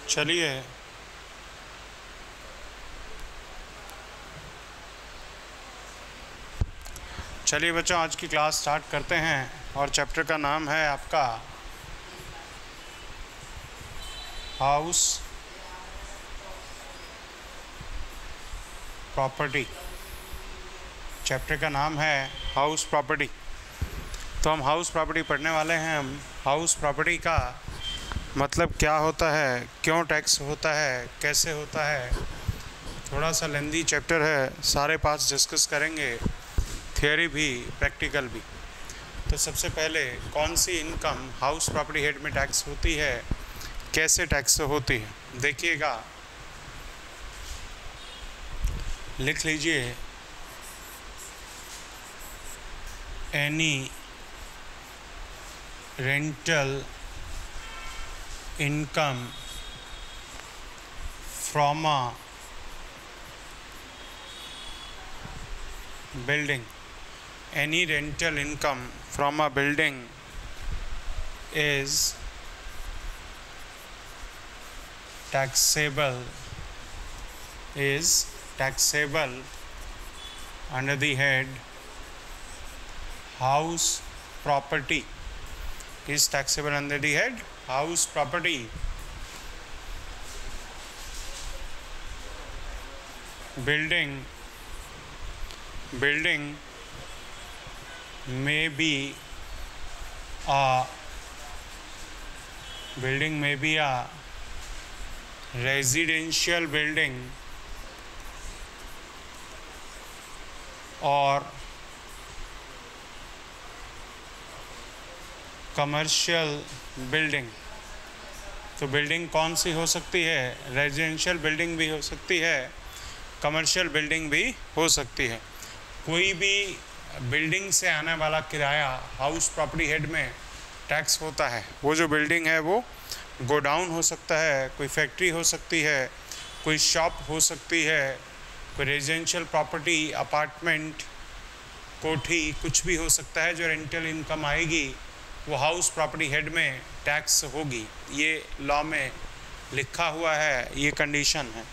चलिए बच्चों, आज की क्लास स्टार्ट करते हैं और चैप्टर का नाम है आपका हाउस प्रॉपर्टी। चैप्टर का नाम है हाउस प्रॉपर्टी। तो हम हाउस प्रॉपर्टी पढ़ने वाले हैं। हम हाउस प्रॉपर्टी का मतलब क्या होता है, क्यों टैक्स होता है, कैसे होता है, थोड़ा सा लेंदी चैप्टर है, सारे पार्ट्स डिस्कस करेंगे, थियोरी भी प्रैक्टिकल भी। तो सबसे पहले कौन सी इनकम हाउस प्रॉपर्टी हेड में टैक्स होती है, कैसे टैक्स होती है, देखिएगा, लिख लीजिए। Any rental income from a building, any rental income from a building is taxable under the head house property, is taxable under the head house property. Building may be a residential building or commercial building। तो building कौन सी हो सकती है? Residential building भी हो सकती है, commercial building भी हो सकती है। कोई भी बिल्डिंग से आने वाला किराया हाउस प्रॉपर्टी हेड में टैक्स होता है। वो जो बिल्डिंग है वो गोडाउन हो सकता है, कोई फैक्ट्री हो सकती है, कोई शॉप हो सकती है, कोई रेजिडेंशियल प्रॉपर्टी, अपार्टमेंट, कोठी, कुछ भी हो सकता है। जो रेंटल इनकम आएगी वो हाउस प्रॉपर्टी हेड में टैक्स होगी। ये लॉ में लिखा हुआ है, ये कंडीशन है।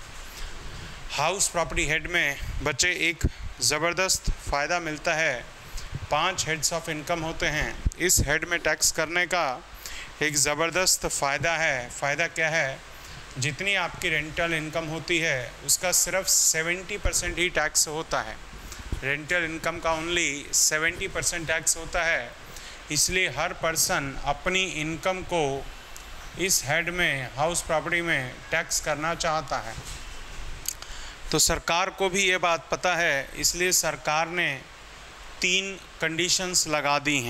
हाउस प्रॉपर्टी हेड में बच्चे एक ज़बरदस्त फ़ायदा मिलता है। 5 हेड्स ऑफ इनकम होते हैं। इस हेड में टैक्स करने का एक ज़बरदस्त फ़ायदा है। फ़ायदा क्या है? जितनी आपकी रेंटल इनकम होती है उसका सिर्फ 70% ही टैक्स होता है। रेंटल इनकम का ओनली 70% टैक्स होता है। इसलिए हर पर्सन अपनी इनकम को इस हेड में, हाउस प्रॉपर्टी में टैक्स करना चाहता है। तो सरकार को भी ये बात पता है, इसलिए सरकार ने 3 कंडीशंस लगा दी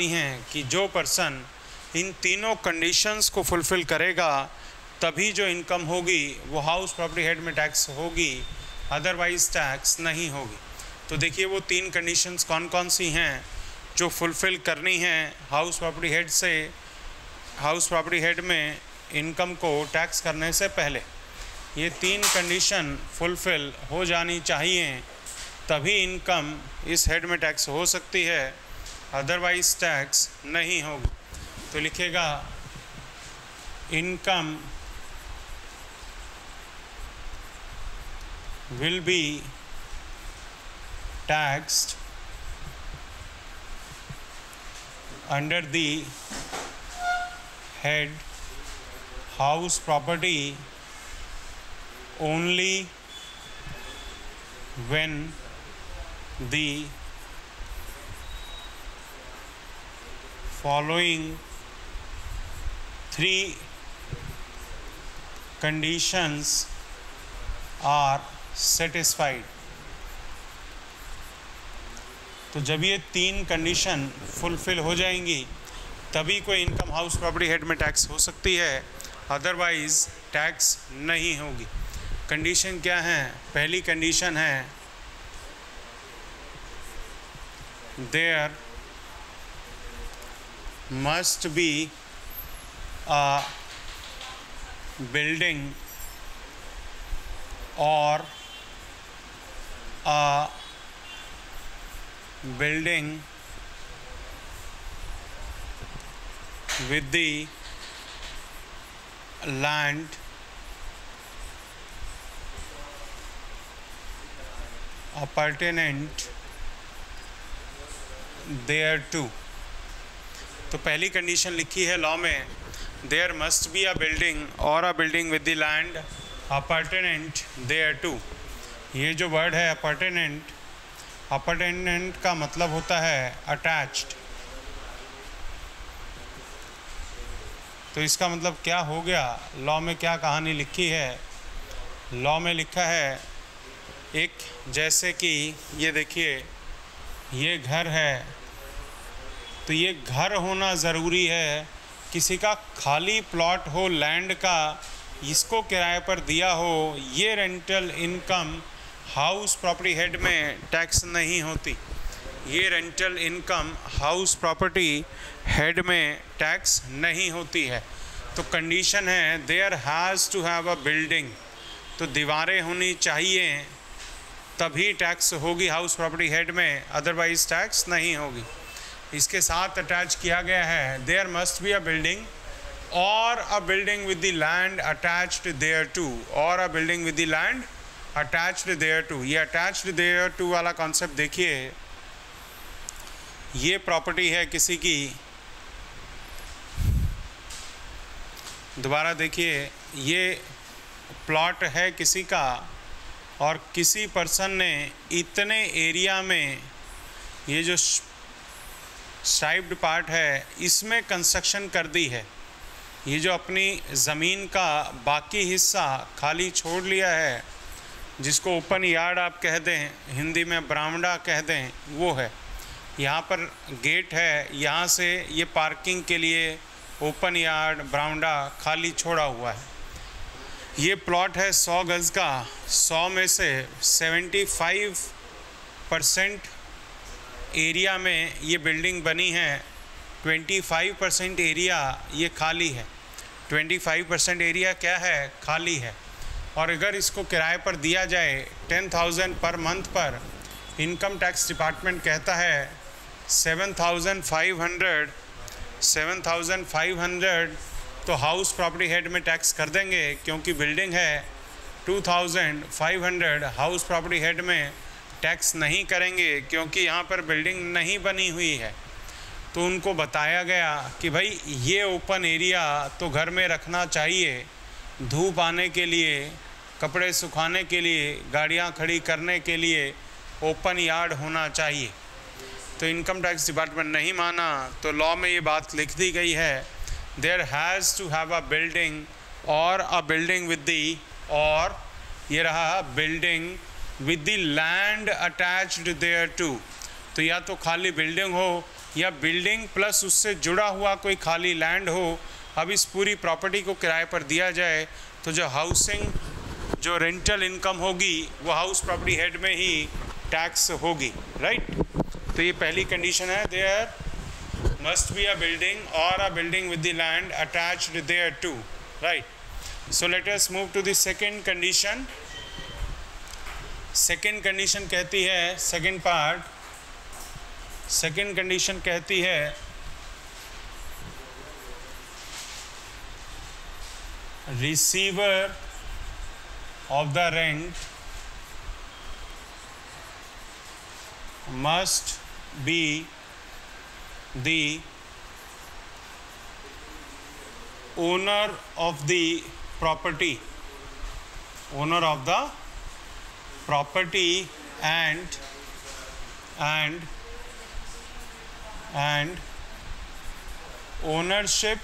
हैं। कि जो पर्सन इन तीनों कंडीशंस को फुलफ़िल करेगा तभी जो इनकम होगी वो हाउस प्रॉपर्टी हेड में टैक्स होगी, अदरवाइज़ टैक्स नहीं होगी। तो देखिए वो 3 कंडीशंस कौन कौन सी हैं जो फुलफ़िल करनी है हाउस प्रॉपर्टी हेड में इनकम को टैक्स करने से पहले। ये 3 कंडीशन फुलफ़िल हो जानी चाहिए, तभी इनकम इस हेड में टैक्स हो सकती है, अदरवाइज़ टैक्स नहीं होगी। तो लिखेगा income will be taxed under the head house property only when the following 3 conditions are satisfied। तो जब ये 3 कंडीशन फुलफ़िल हो जाएंगी तभी कोई इनकम हाउस प्रॉपर्टी हेड में टैक्स हो सकती है, अदरवाइज़ टैक्स नहीं होगी। कंडीशन क्या है? पहली कंडीशन है there must be a building और a building with the land appurtenant thereto। तो पहली कंडीशन लिखी है लॉ में, there must be a building और a building with the land appurtenant thereto। ये जो वर्ड है appurtenant, appurtenant का मतलब होता है अटैच्ड। तो इसका मतलब क्या हो गया, लॉ में क्या कहानी लिखी है? लॉ में लिखा है एक, जैसे कि ये देखिए ये घर है, तो ये घर होना ज़रूरी है। किसी का खाली प्लॉट हो लैंड का, इसको किराए पर दिया हो, ये rental income house property head में टैक्स नहीं होती। ये rental income house property head में टैक्स नहीं होती है। तो कंडीशन है there has to have a building, तो दीवारें होनी चाहिए तभी टैक्स होगी हाउस प्रॉपर्टी हेड में, अदरवाइज टैक्स नहीं होगी। इसके साथ अटैच किया गया है there must be a building और a building with the land attached thereto, और a building with the land attached thereto. ये अटैच्ड देयर टू वाला कॉन्सेप्ट देखिए, ये प्रॉपर्टी है किसी की, दोबारा देखिए ये प्लॉट है किसी का, और किसी पर्सन ने इतने एरिया में ये जो स्ट्राइप्ड पार्ट है इसमें कंस्ट्रक्शन कर दी है। ये जो अपनी ज़मीन का बाकी हिस्सा खाली छोड़ लिया है, जिसको ओपन यार्ड आप कह दें, हिंदी में बरामदा कह दें, वो है। यहाँ पर गेट है, यहाँ से ये पार्किंग के लिए ओपन यार्ड बरामदा खाली छोड़ा हुआ है। ये प्लॉट है 100 गज़ का, 100 में से 75% एरिया में ये बिल्डिंग बनी है, 25% एरिया ये खाली है। 25% एरिया क्या है, खाली है। और अगर इसको किराए पर दिया जाए 10,000 पर मंथ पर, इनकम टैक्स डिपार्टमेंट कहता है 7,500 तो हाउस प्रॉपर्टी हेड में टैक्स कर देंगे, क्योंकि बिल्डिंग है 2,500 हाउस प्रॉपर्टी हेड में टैक्स नहीं करेंगे, क्योंकि यहाँ पर बिल्डिंग नहीं बनी हुई है। तो उनको बताया गया कि भाई ये ओपन एरिया तो घर में रखना चाहिए, धूप आने के लिए, कपड़े सुखाने के लिए, गाड़ियाँ खड़ी करने के लिए ओपन यार्ड होना चाहिए। तो इनकम टैक्स डिपार्टमेंट नहीं माना, तो लॉ में ये बात लिख दी गई है there has to have a building और अ बिल्डिंग विद दी, और ये रहा building with the land attached thereto. तो या तो खाली बिल्डिंग हो या बिल्डिंग प्लस उससे जुड़ा हुआ कोई खाली लैंड हो। अब इस पूरी प्रॉपर्टी को किराए पर दिया जाए तो जो हाउसिंग, जो रेंटल इनकम होगी वो हाउस प्रॉपर्टी हेड में ही टैक्स होगी, राइट। तो ये पहली कंडीशन है, there must be a building और a building with the land attached thereto, right. So let us move to the second condition. Second condition कहती है, सेकेंड पार्ट, सेकेंड कंडीशन कहती है receiver of the rent must be the owner of the property, owner of the property and ownership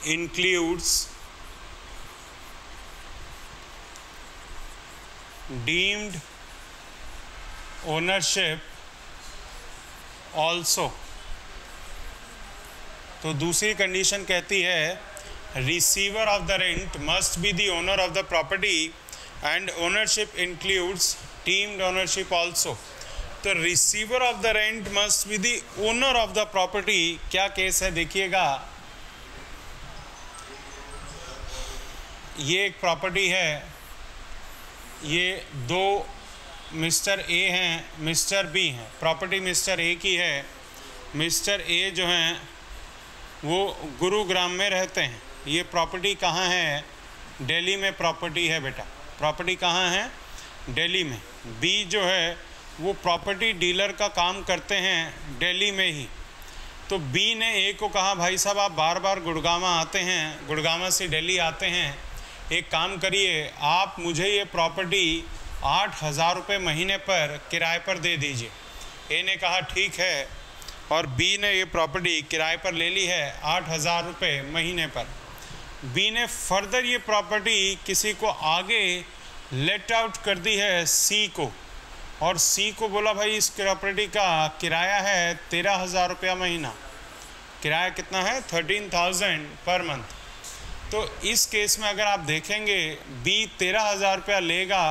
includes deemed ownership also। तो दूसरी condition कहती है receiver of the rent must be the owner of the property and ownership includes deemed ownership also। तो receiver of the rent must be the owner of the property। क्या case है देखिएगा, ये एक प्रॉपर्टी है, ये दो मिस्टर ए हैं, मिस्टर बी हैं। प्रॉपर्टी मिस्टर ए की है, मिस्टर ए जो हैं वो गुरुग्राम में रहते हैं। ये प्रॉपर्टी कहाँ है? दिल्ली में प्रॉपर्टी है बेटा। प्रॉपर्टी कहाँ है? दिल्ली में। बी जो है वो प्रॉपर्टी डीलर का काम करते हैं दिल्ली में ही। तो बी ने ए को कहा, भाई साहब आप बार बार गुड़गांव आते हैं, गुड़गांव से दिल्ली आते हैं, एक काम करिए आप मुझे ये प्रॉपर्टी 8,000 रुपये महीने पर किराए पर दे दीजिए। ए ने कहा ठीक है, और बी ने ये प्रॉपर्टी किराए पर ले ली है 8,000 रुपये महीने पर। बी ने फर्दर ये प्रॉपर्टी किसी को आगे लेट आउट कर दी है सी को, और सी को बोला भाई इस प्रॉपर्टी का किराया है 13,000 रुपया महीना। किराया कितना है? 13,000 पर मंथ। तो इस केस में अगर आप देखेंगे बी 13,000 रुपया लेगा,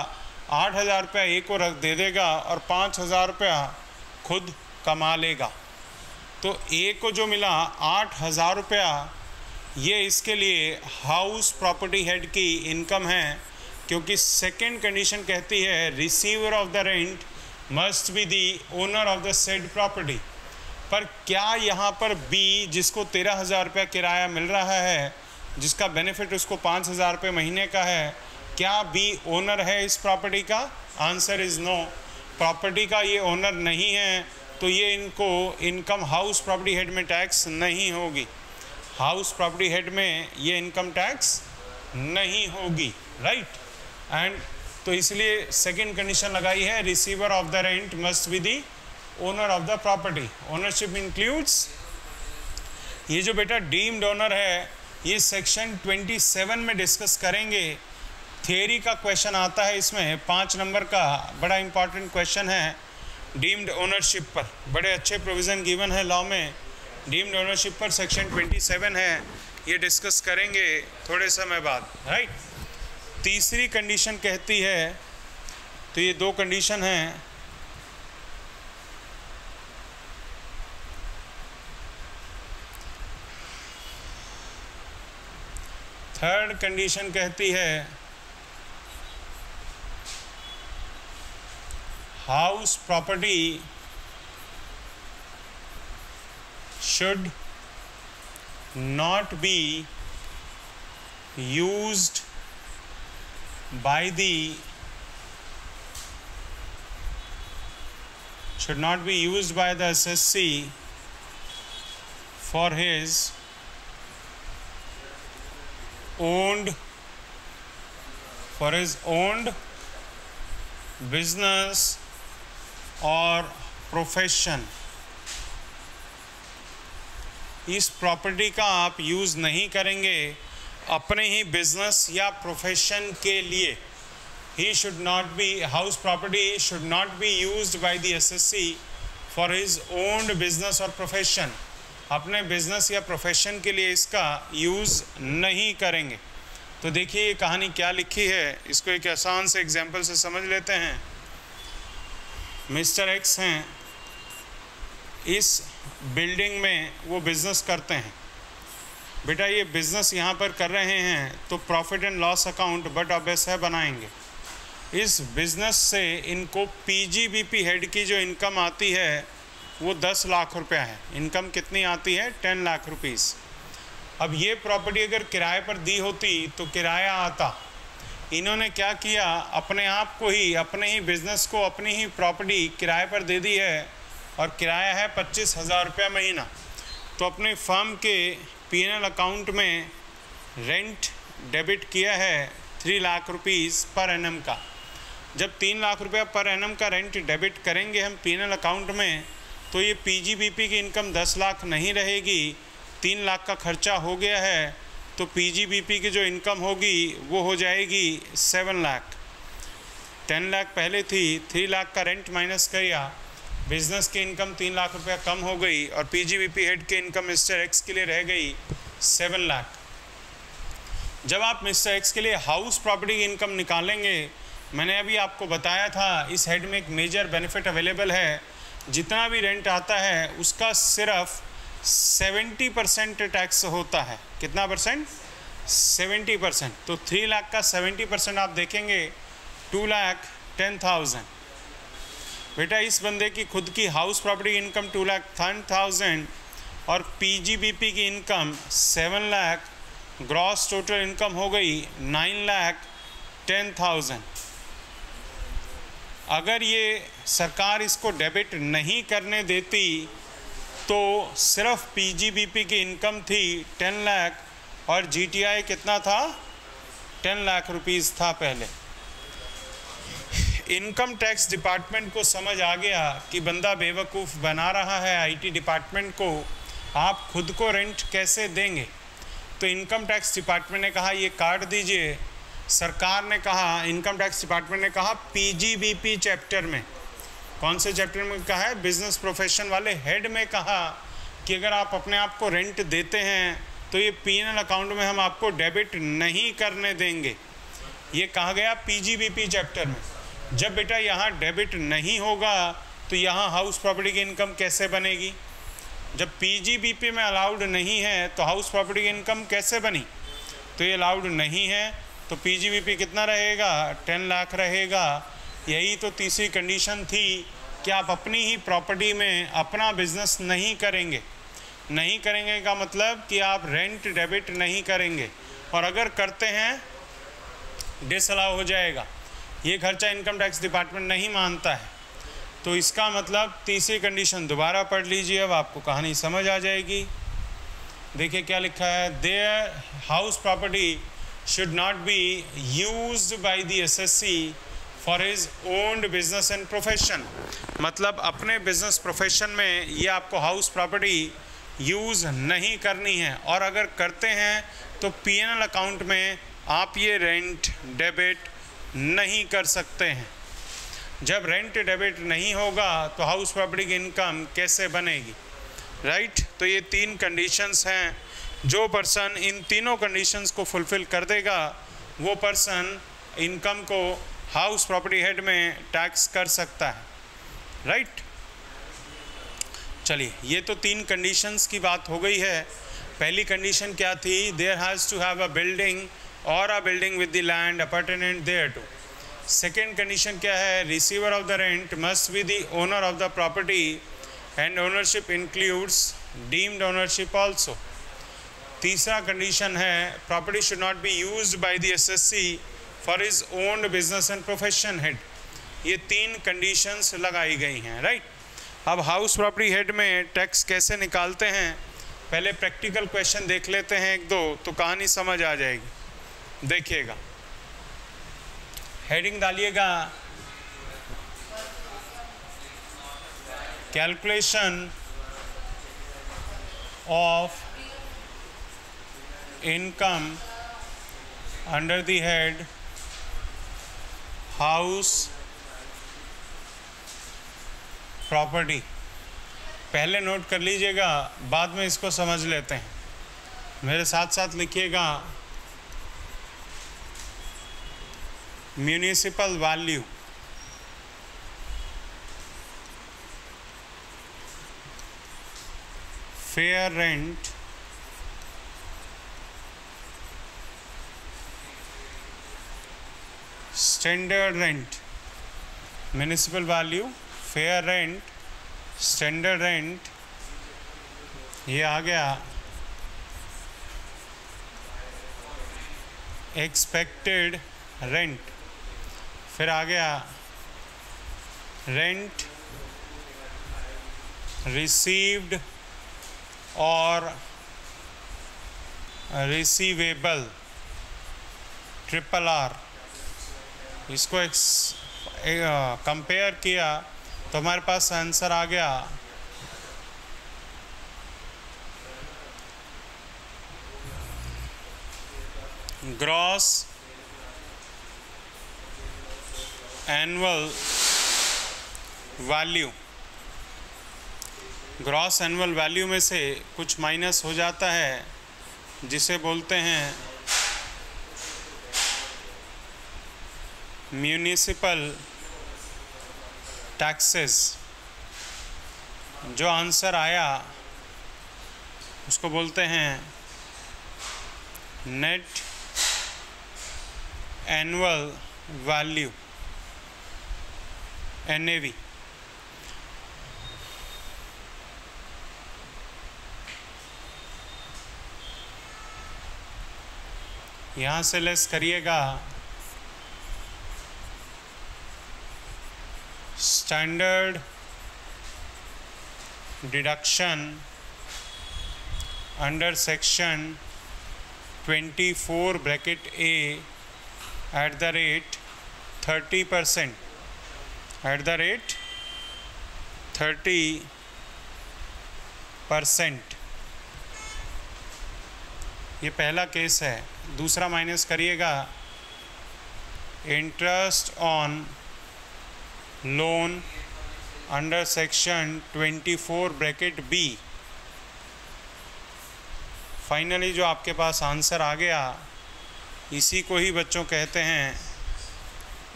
8,000 रुपया ए को रख दे देगा और 5,000 रुपया खुद कमा लेगा। तो ए को जो मिला 8,000 रुपया, ये इसके लिए हाउस प्रॉपर्टी हेड की इनकम है, क्योंकि सेकंड कंडीशन कहती है receiver of the rent must be the owner of the said property. पर क्या यहाँ पर बी जिसको 13,000 रुपया किराया मिल रहा है, जिसका बेनिफिट उसको 5,000 रुपये महीने का है, क्या बी ओनर है इस प्रॉपर्टी का? Answer is no. प्रॉपर्टी का ये ओनर नहीं है, तो ये इनको इनकम हाउस प्रॉपर्टी हेड में टैक्स नहीं होगी। हाउस प्रॉपर्टी हेड में ये इनकम टैक्स नहीं होगी, राइट। एंड तो इसलिए सेकंड कंडीशन लगाई है receiver of the rent must be the owner of the property. Ownership includes, ये जो बेटा डीम्ड ओनर है ये सेक्शन 27 में डिस्कस करेंगे। थियरी का क्वेश्चन आता है इसमें 5 नंबर का, बड़ा इंपॉर्टेंट क्वेश्चन है डीम्ड ओनरशिप पर। बड़े अच्छे प्रोविज़न गिवन है लॉ में, डीम्ड ओनरशिप पर सेक्शन 27 है, ये डिस्कस करेंगे थोड़े समय बाद, राइट। तीसरी कंडीशन कहती है, तो ये 2 कंडीशन हैं। थर्ड कंडीशन कहती है house property should not be used by the SSC for his owned business or profession। इस प्रॉपर्टी का आप यूज़ नहीं करेंगे अपने ही बिजनेस या प्रोफेशन के लिए। He should not B, house property should not be used by the SSC for his owned business और प्रोफेशन। अपने बिजनेस या प्रोफेशन के लिए इसका यूज़ नहीं करेंगे। तो देखिए ये कहानी क्या लिखी है, इसको एक आसान से एग्जाम्पल से समझ लेते हैं। मिस्टर एक्स हैं, इस बिल्डिंग में वो बिज़नेस करते हैं। बेटा ये बिज़नेस यहाँ पर कर रहे हैं तो profit and loss account but obvious है बनाएंगे। इस बिज़नेस से इनको PGBP हेड की जो इनकम आती है वो 10 लाख रुपया है। इनकम कितनी आती है? 10 लाख रुपीज़। अब ये प्रॉपर्टी अगर किराए पर दी होती तो किराया आता। इन्होंने क्या किया, अपने आप को ही, अपने ही बिज़नेस को, अपनी ही प्रॉपर्टी किराए पर दे दी है, और किराया है 25,000 रुपया महीना। तो अपने फर्म के P&L अकाउंट में रेंट डेबिट किया है 3 लाख रुपीज़ पर एनम का। जब 3 लाख रुपया पर एनम का रेंट डेबिट करेंगे हम P&L अकाउंट में, तो ये PGBP की इनकम 10 लाख नहीं रहेगी। 3 लाख का खर्चा हो गया है, तो PGBP की जो इनकम होगी वो हो जाएगी 7 लाख। 10 लाख पहले थी, 3 लाख का रेंट माइनस किया, बिजनेस की इनकम 3 लाख रुपया कम हो गई, और PGBP हेड की इनकम मिस्टर एक्स के लिए रह गई 7 लाख। जब आप मिस्टर एक्स के लिए हाउस प्रॉपर्टी की इनकम निकालेंगे, मैंने अभी आपको बताया था इस हेड में एक मेजर बेनिफिट अवेलेबल है। जितना भी रेंट आता है उसका सिर्फ 70% टैक्स होता है। कितना परसेंट? 70%। तो 3 लाख का 70% आप देखेंगे 2,10,000। बेटा इस बंदे की खुद की हाउस प्रॉपर्टी इनकम 2,10,000, और पीजीबीपी की income 7 lakh, gross total income हो गई 9,10,000। अगर ये सरकार इसको डेबिट नहीं करने देती तो सिर्फ पीजीबीपी की इनकम थी 10 लाख और जीटीआई कितना था, 10 लाख रुपीस था पहले। इनकम टैक्स डिपार्टमेंट को समझ आ गया कि बंदा बेवकूफ़ बना रहा है आईटी डिपार्टमेंट को, आप खुद को रेंट कैसे देंगे। तो इनकम टैक्स डिपार्टमेंट ने कहा ये काट दीजिए। सरकार ने कहा, इनकम टैक्स डिपार्टमेंट ने कहा पीजीबीपी चैप्टर में, कौन से चैप्टर में कहा है, बिजनेस प्रोफेशन वाले हेड में कहा कि अगर आप अपने आप को रेंट देते हैं तो ये पीएनएल अकाउंट में हम आपको डेबिट नहीं करने देंगे। ये कहा गया पीजीबीपी चैप्टर में। जब बेटा यहाँ डेबिट नहीं होगा तो यहाँ हाउस प्रॉपर्टी की इनकम कैसे बनेगी। जब पीजीबीपी में अलाउड नहीं है तो हाउस प्रॉपर्टी की इनकम कैसे बनी। तो ये अलाउड नहीं है तो पीजीबीपी कितना रहेगा, 10 लाख रहेगा। यही तो तीसरी कंडीशन थी कि आप अपनी ही प्रॉपर्टी में अपना बिजनेस नहीं करेंगे। नहीं करेंगे का मतलब कि आप रेंट डेबिट नहीं करेंगे, और अगर करते हैं डिसअलाउ हो जाएगा। ये खर्चा इनकम टैक्स डिपार्टमेंट नहीं मानता है। तो इसका मतलब तीसरी कंडीशन दोबारा पढ़ लीजिए, अब आपको कहानी समझ आ जाएगी। देखिए क्या लिखा है, their house property should not be used by the assessee for his owned business and profession. मतलब अपने बिजनेस प्रोफेशन में ये आपको हाउस प्रॉपर्टी यूज़ नहीं करनी है, और अगर करते हैं तो पीएनएल अकाउंट में आप ये रेंट डेबिट नहीं कर सकते हैं। जब रेंट डेबिट नहीं होगा तो हाउस प्रॉपर्टी की इनकम कैसे बनेगी, राइट। तो ये 3 कंडीशंस हैं। जो पर्सन इन तीनों कंडीशंस को फुलफ़िल कर देगा वो पर्सन इनकम को हाउस प्रॉपर्टी हेड में टैक्स कर सकता है, राइट। चलिए, ये तो 3 कंडीशंस की बात हो गई है। पहली कंडीशन क्या थी, there has to have a building और a building with the land apartment there too. Second condition क्या है, receiver of the rent must be the owner of the property and ownership includes deemed ownership also. तीसरा condition है, property should not be used by the assessee for his owned business and profession head. ये 3 conditions लगाई गई हैं, right. अब house property head में tax कैसे निकालते हैं, पहले प्रैक्टिकल क्वेश्चन देख लेते हैं 1-2, तो कहानी समझ आ जाएगी। देखिएगा, हेडिंग डालिएगा calculation of income under the head house property. पहले नोट कर लीजिएगा, बाद में इसको समझ लेते हैं। मेरे साथ साथ लिखिएगा, municipal value, fair rent, standard rent. Municipal value, fair rent, standard rent, ये आ गया। एक्सपेक्टेड रेंट, फिर आ गया रेंट रिसीव्ड और रिसीवेबल, RRR। इसको कंपेयर किया तो हमारे पास आंसर आ गया gross annual value. Gross annual value में से कुछ माइनस हो जाता है, जिसे बोलते हैं म्यूनिसिपल टैक्सेस। जो आंसर आया उसको बोलते हैं नेट एनुअल वैल्यू, NAV। यहाँ से लेस करिएगा standard deduction under section 24 bracket A at the rate 30%, at the rate 30%। ये पहला केस है। दूसरा माइनस करिएगा interest on loan under section 24 bracket B. Finally जो आपके पास आंसर आ गया, इसी को ही बच्चों कहते हैं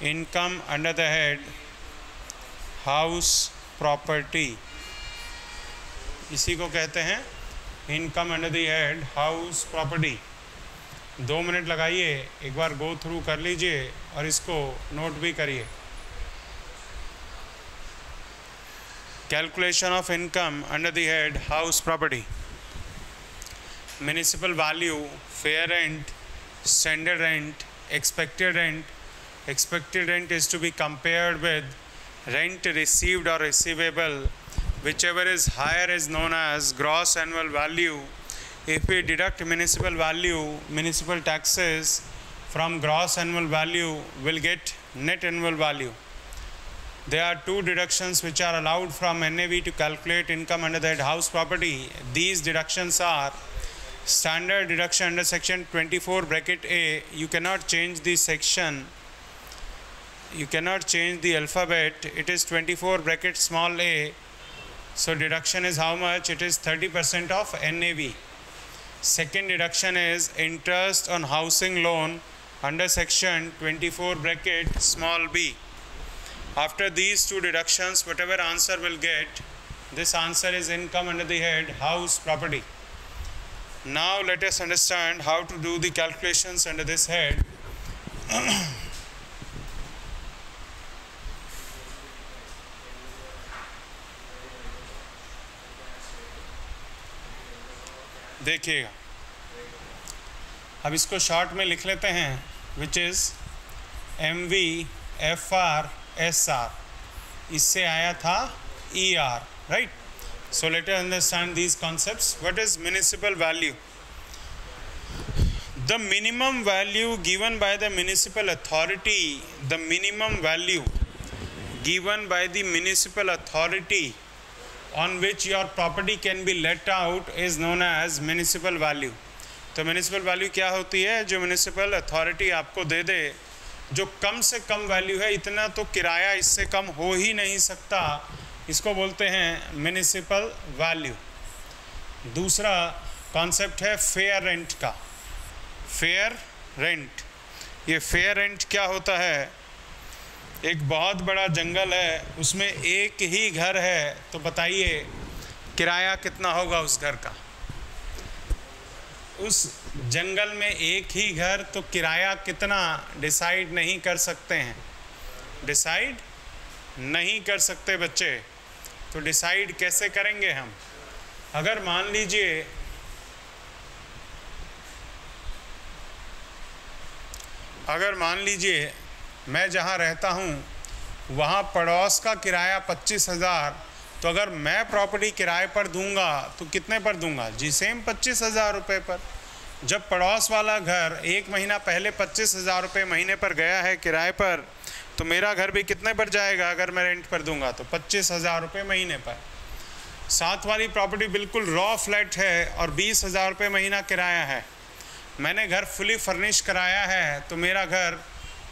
income under the head house property. इसी को कहते हैं income under the head house property. 2 minute लगाइए, एक बार गो थ्रू कर लीजिए और इसको नोट भी करिए। Calculation of income under the head house property. Municipal value, fair rent, standard rent, expected rent. Expected rent is to be compared with rent received or receivable. Whichever is higher is known as gross annual value. If we deduct municipal value, municipal taxes from gross annual value, we'll get net annual value. There are 2 deductions which are allowed from NAV to calculate income under the head house property. These deductions are standard deduction under section 24 bracket A. You cannot change the section, you cannot change the alphabet. It is 24 bracket small a, so deduction is how much? It is 30% of NAV. Second deduction is interest on housing loan under section 24 bracket small b. After these 2 deductions, whatever answer will get, this answer is income under the head house property. Now let us understand how to do the calculations under this head. देखिएगा, अब इसको short में लिख लेते हैं, which is MVFR/SR। इससे आया था ER, right? So let us understand these concepts. What is municipal value? The minimum value given by the municipal authority, the minimum value given by the municipal authority on which your property can be let out is known as municipal value. तो municipal value क्या होती है? जो municipal authority आपको दे दे, जो कम से कम value है, इतना तो किराया इससे कम हो ही नहीं सकता, इसको बोलते हैं म्युनिसिपल वैल्यू। दूसरा कॉन्सेप्ट है फेयर रेंट का। फेयर रेंट, ये फेयर रेंट क्या होता है? एक बहुत बड़ा जंगल है, उसमें एक ही घर है, तो बताइए किराया कितना होगा उस घर का? उस जंगल में एक ही घर, तो किराया कितना डिसाइड नहीं कर सकते हैं, डिसाइड नहीं कर सकते बच्चे। तो डिसाइड कैसे करेंगे हम? अगर मान लीजिए मैं जहाँ रहता हूँ वहाँ पड़ोस का किराया 25,000, तो अगर मैं प्रॉपर्टी किराए पर दूंगा तो कितने पर दूंगा जी? सेम 25,000 रुपये पर। जब पड़ोस वाला घर 1 महीना पहले 25,000 रुपये महीने पर गया है किराए पर, तो मेरा घर भी कितने पर जाएगा अगर मैं रेंट पर दूंगा? तो 25,000 रुपये महीने पर। साथ वाली प्रॉपर्टी बिल्कुल रॉ फ्लैट है और 20,000 रुपये महीना किराया है। मैंने घर फुली फर्निश कराया है, तो मेरा घर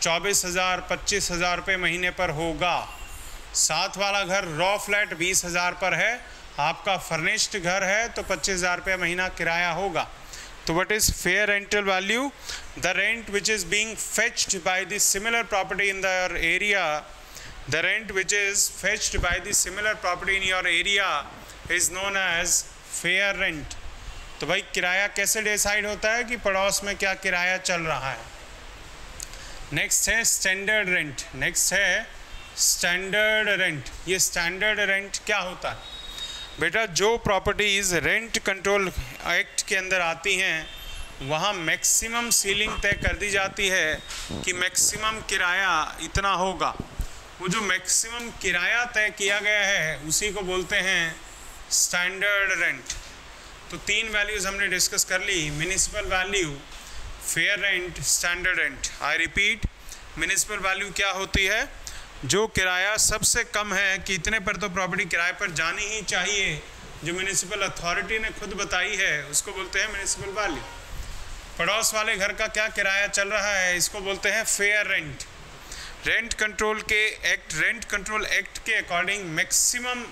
24,000 25,000 रुपये महीने पर होगा। साथ वाला घर रॉ फ्लैट 20,000 पर है, आपका फर्निश्ड घर है, तो 25,000 रुपये महीना किराया होगा। तो what is fair rental value? The rent which is being fetched by the similar property in your area, the rent which is fetched by the similar property in your area is known as fair rent. तो भाई किराया कैसे decide होता है कि पड़ोस में क्या किराया चल रहा है? नेक्स्ट है स्टैंडर्ड रेंट। नेक्स्ट है स्टैंडर्ड रेंट। ये स्टैंडर्ड रेंट क्या होता है बेटा? जो प्रॉपर्टीज़ रेंट कंट्रोल एक्ट के अंदर आती हैं वहाँ मैक्सिमम सीलिंग तय कर दी जाती है कि मैक्सिमम किराया इतना होगा। वो जो मैक्सिमम किराया तय किया गया है उसी को बोलते हैं स्टैंडर्ड रेंट। तो 3 वैल्यूज़ हमने डिस्कस कर ली, municipal value, fair rent, standard rent. I repeat, municipal value क्या होती है? जो किराया सबसे कम है कि इतने पर तो प्रॉपर्टी किराए पर जानी ही चाहिए, जो म्युनिसिपल अथॉरिटी ने खुद बताई है, उसको बोलते हैं म्युनिसिपल वैल्यू। पड़ोस वाले घर का क्या किराया चल रहा है, इसको बोलते हैं fair rent. Rent control act के अकॉर्डिंग मैक्सिमम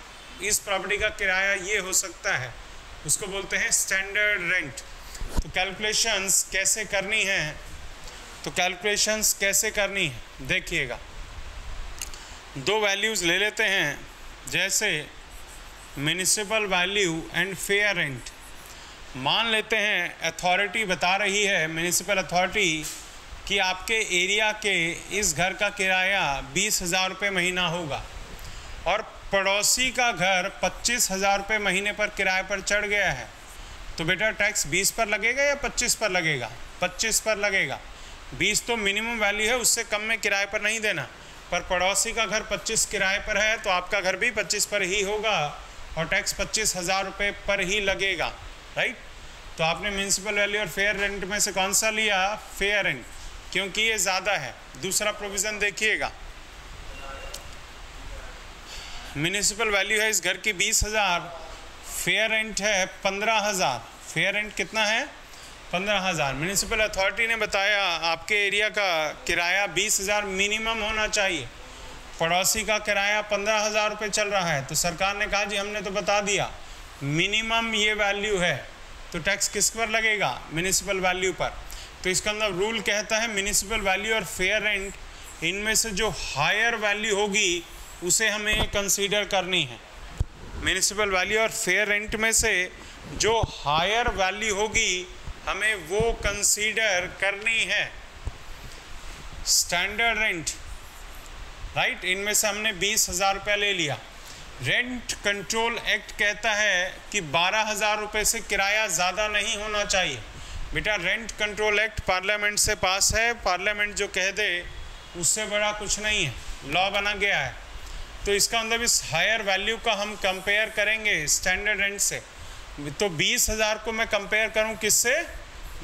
इस प्रॉपर्टी का किराया ये हो सकता है, उसको बोलते हैं स्टैंडर्ड रेंट। तो कैलकुलेशंस कैसे करनी है देखिएगा। 2 वैल्यूज़ ले लेते हैं, जैसे municipal value and fair rent. मान लेते हैं अथॉरिटी बता रही है, म्युनिसिपल अथॉरिटी, कि आपके एरिया के इस घर का किराया 20,000 रुपये महीना होगा और पड़ोसी का घर 25,000 रुपये महीने पर किराए पर चढ़ गया है। तो बेटा टैक्स 20 पर लगेगा या 25 पर लगेगा? 25 पर लगेगा। 20 तो मिनिमम वैल्यू है, उससे कम में किराए पर नहीं देना। पर पड़ोसी का घर 25 किराए पर है तो आपका घर भी 25 पर ही होगा और टैक्स 25,000 रुपये पर ही लगेगा, राइट। तो आपने म्युनिसिपल वैल्यू और फेयर रेंट में से कौन सा लिया? फेयर रेंट, क्योंकि ये ज़्यादा है। दूसरा प्रोविज़न देखिएगा, म्युनिसिपल वैल्यू है इस घर की 20,000, फेयर रेंट है 15,000। फेयर रेंट कितना है? 15,000। म्युनिसिपल अथॉरिटी ने बताया आपके एरिया का किराया 20,000 मिनिमम होना चाहिए, पड़ोसी का किराया 15,000 रुपये चल रहा है। तो सरकार ने कहा जी हमने तो बता दिया मिनिमम ये वैल्यू है, तो टैक्स किस पर लगेगा? म्युनिसिपल वैल्यू पर। तो इसका अंदर रूल कहता है म्युनिसिपल वैल्यू और फेयर रेंट, इनमें से जो हायर वैल्यू होगी उसे हमें कंसीडर करनी है। म्युनिसिपल वैल्यू और फेयर रेंट में से जो हायर वैल्यू होगी हमें वो कंसीडर करनी है। स्टैंडर्ड रेंट, राइट, इनमें से हमने 20,000 रुपये ले लिया। रेंट कंट्रोल एक्ट कहता है कि 12,000 रुपये से किराया ज़्यादा नहीं होना चाहिए। बेटा रेंट कंट्रोल एक्ट पार्लियामेंट से पास है, पार्लियामेंट जो कह दे उससे बड़ा कुछ नहीं है, लॉ बना गया है। तो इसका अंदर इस हायर वैल्यू का हम कंपेयर करेंगे स्टैंडर्ड रेंट से। तो 20,000 को मैं कंपेयर करूं किससे?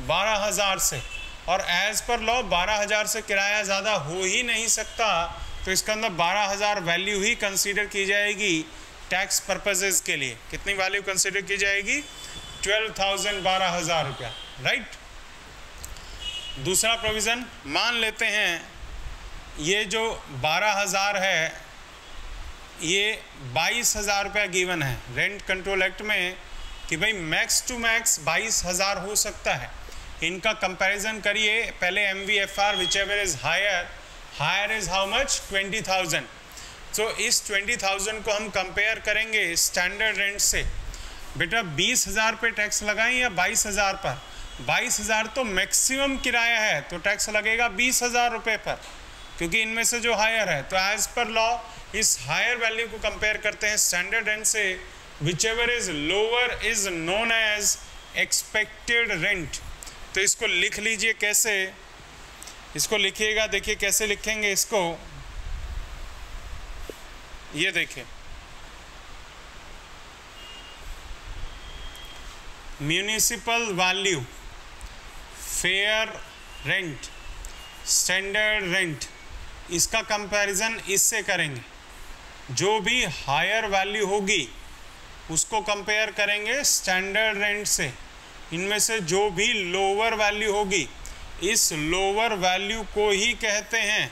12,000 से। और एज़ पर लॉ 12,000 से किराया ज़्यादा हो ही नहीं सकता, तो इसका अंदर 12,000 वैल्यू ही कंसीडर की जाएगी टैक्स पर्पसेस के लिए। कितनी वैल्यू कंसीडर की जाएगी? 12,000, 12,000 रुपया, राइट। दूसरा प्रोविज़न, मान लेते हैं ये जो 12,000 है ये 22,000 रुपया गिवन है रेंट कंट्रोल एक्ट में कि भाई मैक्स टू मैक्स 22,000 हो सकता है। इनका कंपैरिजन करिए, पहले MVFR whichever is higher is how much? 20,000। तो इस 20,000 को हम कंपेयर करेंगे स्टैंडर्ड रेंट से। बेटा 20,000 पे टैक्स लगाएं या 22,000 पर? 22,000 तो मैक्सिमम किराया है, तो टैक्स लगेगा 20,000 रुपये पर, क्योंकि इनमें से जो हायर है। तो एज पर लॉ इस हायर वैल्यू को कंपेयर करते हैं स्टैंडर्ड रेंट से। Whichever is lower is known as expected rent. तो इसको लिख लीजिए, कैसे इसको लिखिएगा, देखिए कैसे लिखेंगे इसको। ये देखिए, municipal value, fair rent, standard rent, इसका कंपैरिजन इससे करेंगे। जो भी हायर वैल्यू होगी उसको कंपेयर करेंगे स्टैंडर्ड रेंट से। इनमें से जो भी लोअर वैल्यू होगी, इस लोअर वैल्यू को ही कहते हैं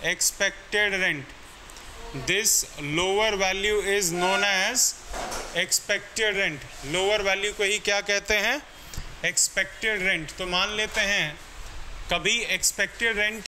expected rent. This lower value is known as expected rent. Lower value को ही क्या कहते हैं? Expected rent. तो मान लेते हैं कभी एक्सपेक्टेड रेंट